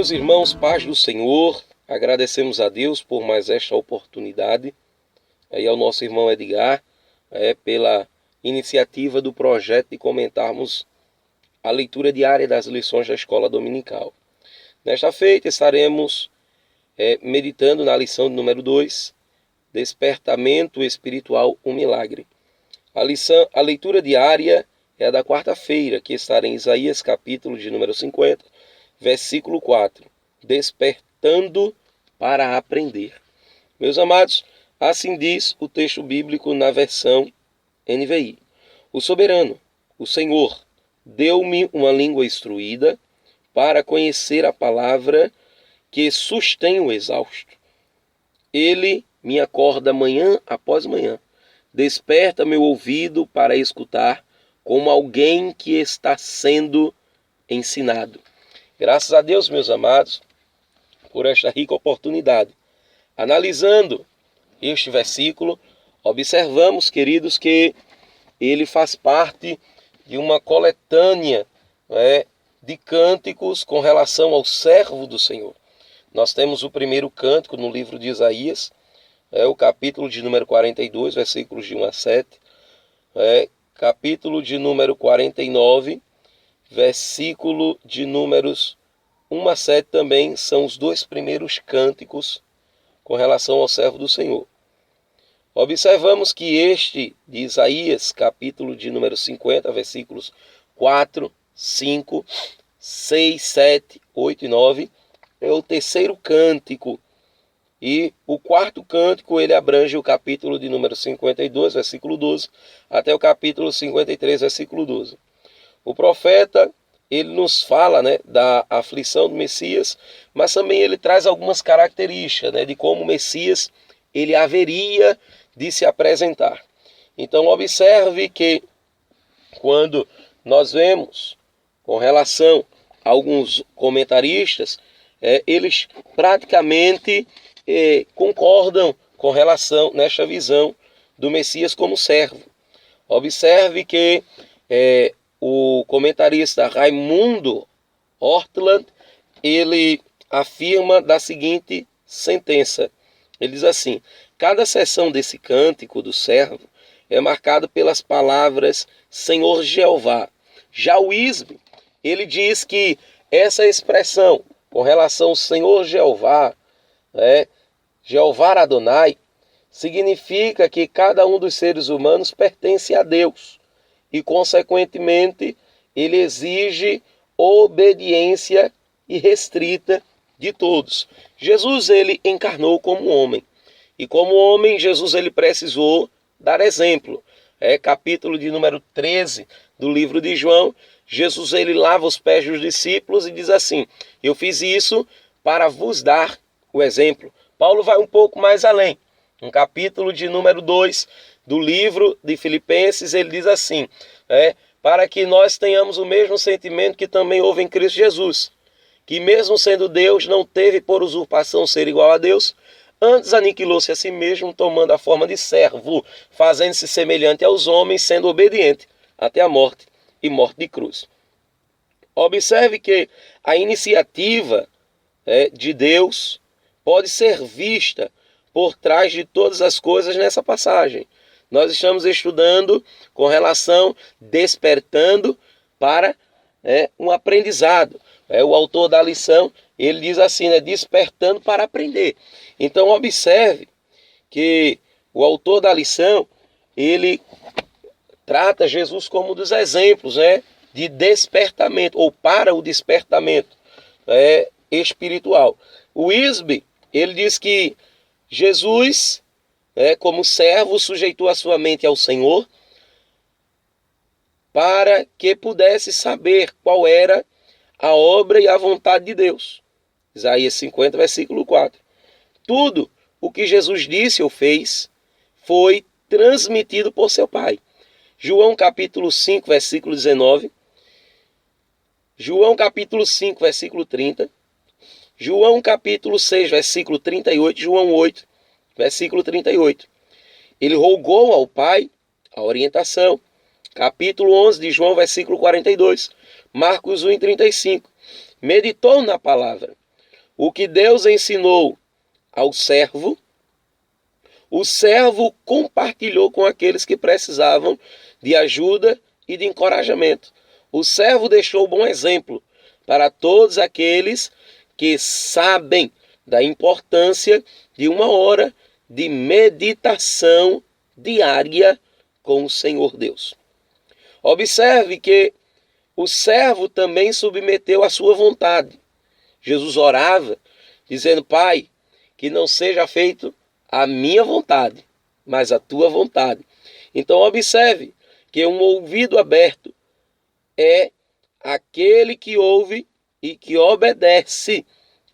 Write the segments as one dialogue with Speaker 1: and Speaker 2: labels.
Speaker 1: Meus irmãos, paz do Senhor, agradecemos a Deus por mais esta oportunidade, aí ao nosso irmão Edgar, pela iniciativa do projeto de comentarmos a leitura diária das lições da Escola Dominical. Nesta feita estaremos meditando na lição número 2, Despertamento Espiritual, um Milagre. A leitura diária é a da quarta-feira, que estará em Isaías, capítulo de número 50, versículo 4. Despertando para aprender. Meus amados, assim diz o texto bíblico na versão NVI. O soberano, o Senhor, deu-me uma língua instruída para conhecer a palavra que sustém o exausto. Ele me acorda manhã após manhã. Desperta meu ouvido para escutar como alguém que está sendo ensinado. Graças a Deus, meus amados, por esta rica oportunidade. Analisando este versículo, observamos, queridos, que ele faz parte de uma coletânea de cânticos com relação ao servo do Senhor. Nós temos o primeiro cântico no livro de Isaías, o capítulo de número 42, versículos de 1 a 7, capítulo de número 49, versículo de números 1 a 7 também são os dois primeiros cânticos com relação ao servo do Senhor. Observamos que este de Isaías, capítulo de número 50, versículos 4, 5, 6, 7, 8 e 9, é o terceiro cântico. E o quarto cântico, ele abrange o capítulo de número 52, versículo 12, até o capítulo 53, versículo 12. O profeta, ele nos fala da aflição do Messias, mas também ele traz algumas características de como o Messias ele haveria de se apresentar. Então observe que quando nós vemos com relação a alguns comentaristas, eles praticamente concordam com relação nesta visão do Messias como servo. Observe que o comentarista Raimundo Ortlund, ele afirma da seguinte sentença. Ele diz assim: cada seção desse cântico do servo é marcada pelas palavras Senhor Jeová. Já o Isbe, ele diz que essa expressão com relação ao Senhor Jeová, Jeová Adonai, significa que cada um dos seres humanos pertence a Deus e, consequentemente, ele exige obediência irrestrita de todos. Jesus, ele encarnou como homem. E como homem, Jesus ele precisou dar exemplo. Capítulo de número 13 do livro de João, Jesus ele lava os pés dos discípulos e diz assim: eu fiz isso para vos dar o exemplo. Paulo vai um pouco mais além. No capítulo de número 2 do livro de Filipenses, ele diz assim: para que nós tenhamos o mesmo sentimento que também houve em Cristo Jesus, que mesmo sendo Deus, não teve por usurpação ser igual a Deus, antes aniquilou-se a si mesmo, tomando a forma de servo, fazendo-se semelhante aos homens, sendo obediente até a morte e morte de cruz. Observe que a iniciativa de Deus pode ser vista por trás de todas as coisas nessa passagem. Nós estamos estudando com relação, despertando para um aprendizado. O autor da lição, ele diz assim, despertando para aprender. Então observe que o autor da lição, ele trata Jesus como um dos exemplos de despertamento, ou para o despertamento espiritual. O Isbe, ele diz que Jesus, como servo, sujeitou a sua mente ao Senhor para que pudesse saber qual era a obra e a vontade de Deus. Isaías 50, versículo 4. Tudo o que Jesus disse ou fez foi transmitido por seu Pai. João capítulo 5, versículo 19. João capítulo 5, versículo 30. João capítulo 6, versículo 38. João 8, versículo 38. Ele rogou ao Pai a orientação. Capítulo 11 de João, versículo 42. Marcos 1, 35. Meditou na palavra. o que Deus ensinou ao servo, o servo compartilhou com aqueles que precisavam de ajuda e de encorajamento. O servo deixou um bom exemplo para todos aqueles que sabem da importância de uma hora de meditação diária com o Senhor Deus. Observe que o servo também submeteu a sua vontade. Jesus orava dizendo: Pai, que não seja feito a minha vontade, mas a tua vontade. Então observe que um ouvido aberto é aquele que ouve e que obedece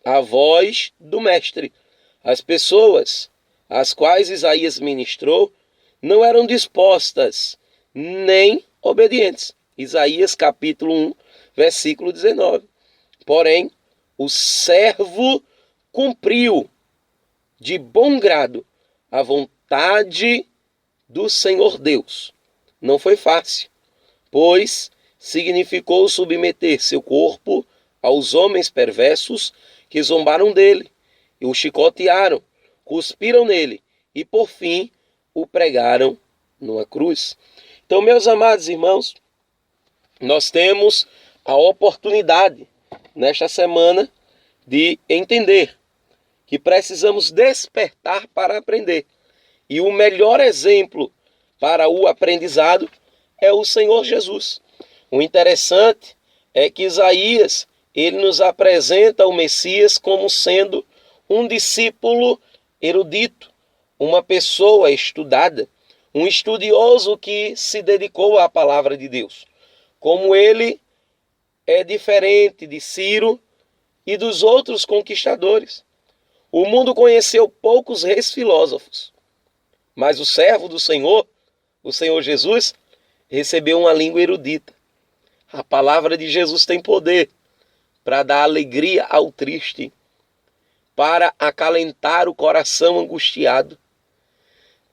Speaker 1: à voz do Mestre. As pessoas às quais Isaías ministrou não eram dispostas nem obedientes. Isaías capítulo 1, versículo 19. Porém, o servo cumpriu de bom grado a vontade do Senhor Deus. Não foi fácil, pois significou submeter seu corpo aos homens perversos que zombaram dele, e o chicotearam, cuspiram nele e, por fim, o pregaram numa cruz. Então, meus amados irmãos, nós temos a oportunidade nesta semana de entender que precisamos despertar para aprender. E o melhor exemplo para o aprendizado é o Senhor Jesus. O interessante é que Isaías, ele nos apresenta o Messias como sendo um discípulo erudito, uma pessoa estudada, um estudioso que se dedicou à palavra de Deus. Como ele é diferente de Ciro e dos outros conquistadores. O mundo conheceu poucos reis filósofos, mas o servo do Senhor, o Senhor Jesus, recebeu uma língua erudita. A palavra de Jesus tem poder para dar alegria ao triste, para acalentar o coração angustiado,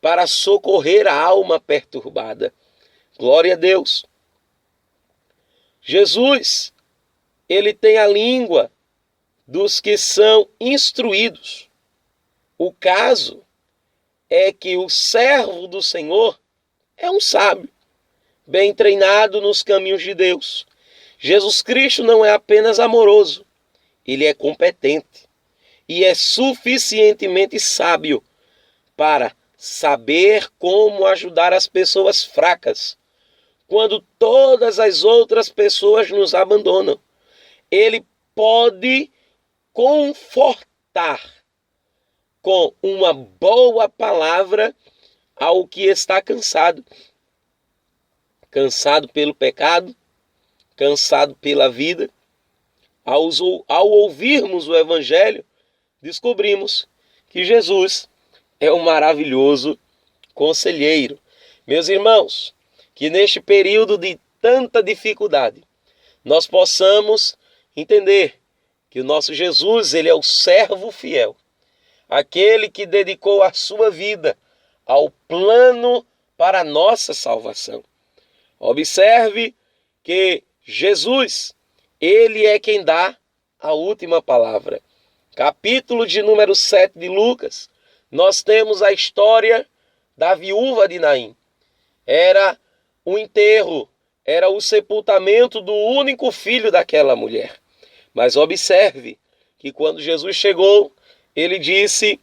Speaker 1: para socorrer a alma perturbada. Glória a Deus. Jesus, ele tem a língua dos que são instruídos. O caso é que o servo do Senhor é um sábio, bem treinado nos caminhos de Deus. Jesus Cristo não é apenas amoroso, ele é competente e é suficientemente sábio para saber como ajudar as pessoas fracas quando todas as outras pessoas nos abandonam. Ele pode confortar com uma boa palavra ao que está cansado. Cansado pelo pecado, cansado pela vida. Ao ouvirmos o Evangelho, descobrimos que Jesus é um maravilhoso conselheiro. Meus irmãos, que neste período de tanta dificuldade, nós possamos entender que o nosso Jesus, ele é o servo fiel, aquele que dedicou a sua vida ao plano para a nossa salvação. Observe que Jesus, ele é quem dá a última palavra. Capítulo de número 7 de Lucas, nós temos a história da viúva de Naim. Era o enterro, era o sepultamento do único filho daquela mulher. Mas observe que quando Jesus chegou, ele disse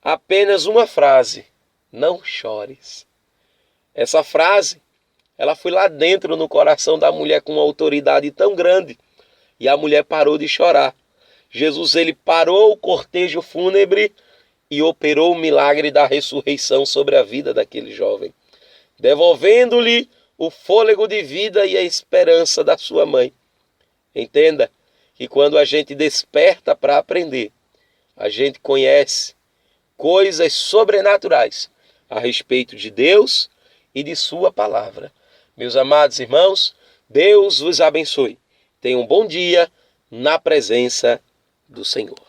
Speaker 1: apenas uma frase: não chores. Essa frase, ela foi lá dentro no coração da mulher com uma autoridade tão grande, e a mulher parou de chorar. Jesus, ele parou o cortejo fúnebre e operou o milagre da ressurreição sobre a vida daquele jovem, devolvendo-lhe o fôlego de vida e a esperança da sua mãe. Entenda que quando a gente desperta para aprender, a gente conhece coisas sobrenaturais a respeito de Deus e de sua palavra. Meus amados irmãos, Deus vos abençoe. Tenham um bom dia na presença do Senhor.